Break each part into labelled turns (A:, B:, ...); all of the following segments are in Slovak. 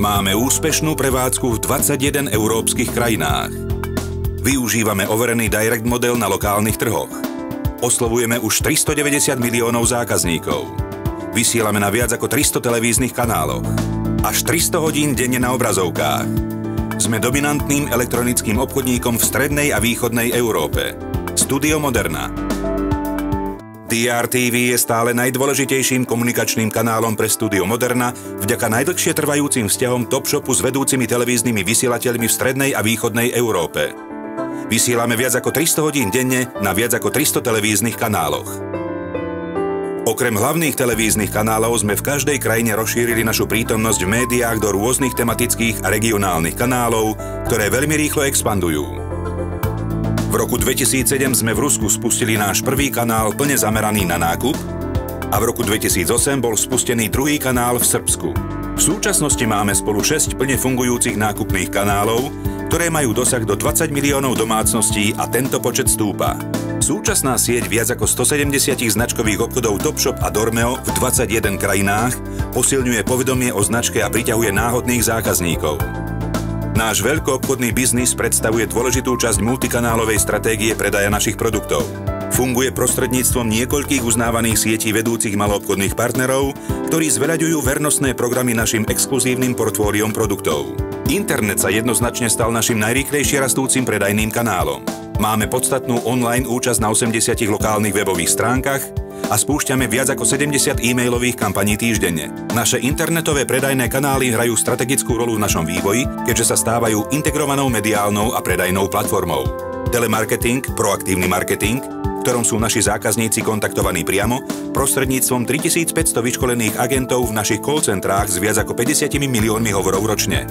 A: Máme úspešnú prevádzku v 21 európskych krajinách. Využívame overený direct model na lokálnych trhoch. Oslovujeme už 390 miliónov zákazníkov. Vysielame na viac ako 300 televíznych kanáloch. Až 300 hodín denne na obrazovkách. Sme dominantným elektronickým obchodníkom v strednej a východnej Európe. Studio Moderna. DRTV je stále najdôležitejším komunikačným kanálom pre Studio Moderna vďaka najdlhšie trvajúcim vzťahom Topshopu s vedúcimi televíznymi vysielateľmi v strednej a východnej Európe. Vysielame viac ako 300 hodín denne na viac ako 300 televíznych kanáloch. Okrem hlavných televíznych kanálov sme v každej krajine rozšírili našu prítomnosť v médiách do rôznych tematických a regionálnych kanálov, ktoré veľmi rýchlo expandujú. V roku 2007 sme v Rusku spustili náš prvý kanál plne zameraný na nákup a v roku 2008 bol spustený druhý kanál v Srbsku. V súčasnosti máme spolu 6 plne fungujúcich nákupných kanálov, ktoré majú dosah do 20 miliónov domácností a tento počet stúpa. Súčasná sieť viac ako 170 značkových obchodov Topshop a Dormeo v 21 krajinách posilňuje povedomie o značke a priťahuje náhodných zákazníkov. Náš veľkoobchodný biznis predstavuje dôležitú časť multikanálovej stratégie predaja našich produktov. Funguje prostredníctvom niekoľkých uznávaných sietí vedúcich maloobchodných partnerov, ktorí zveľaďujú vernostné programy našim exkluzívnym portfóliom produktov. Internet sa jednoznačne stal našim najrýchlejšie rastúcim predajným kanálom. Máme podstatnú online účasť na 80 lokálnych webových stránkach a spúšťame viac ako 70 e-mailových kampaní týždenne. Naše internetové predajné kanály hrajú strategickú rolu v našom vývoji, keďže sa stávajú integrovanou mediálnou a predajnou platformou. Telemarketing, proaktívny marketing, v ktorom sú naši zákazníci kontaktovaní priamo, prostredníctvom 3500 vyškolených agentov v našich call centrách s viac ako 50 miliónmi hovorov ročne.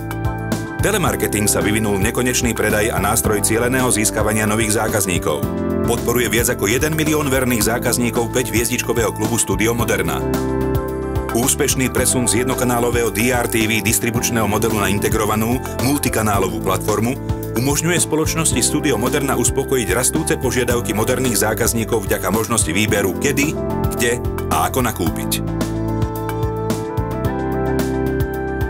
A: Telemarketing sa vyvinul v nekonečný predaj a nástroj cieleného získavania nových zákazníkov. Podporuje viac ako 1 milión verných zákazníkov 5-hviezdičkového klubu Studio Moderna. Úspešný presun z jednokanálového DRTV distribučného modelu na integrovanú multikanálovú platformu umožňuje spoločnosti Studio Moderna uspokojiť rastúce požiadavky moderných zákazníkov vďaka možnosti výberu kedy, kde a ako nakúpiť.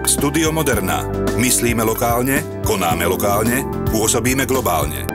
A: Studio Moderna. Myslíme lokálne, konáme lokálne, pôsobíme globálne.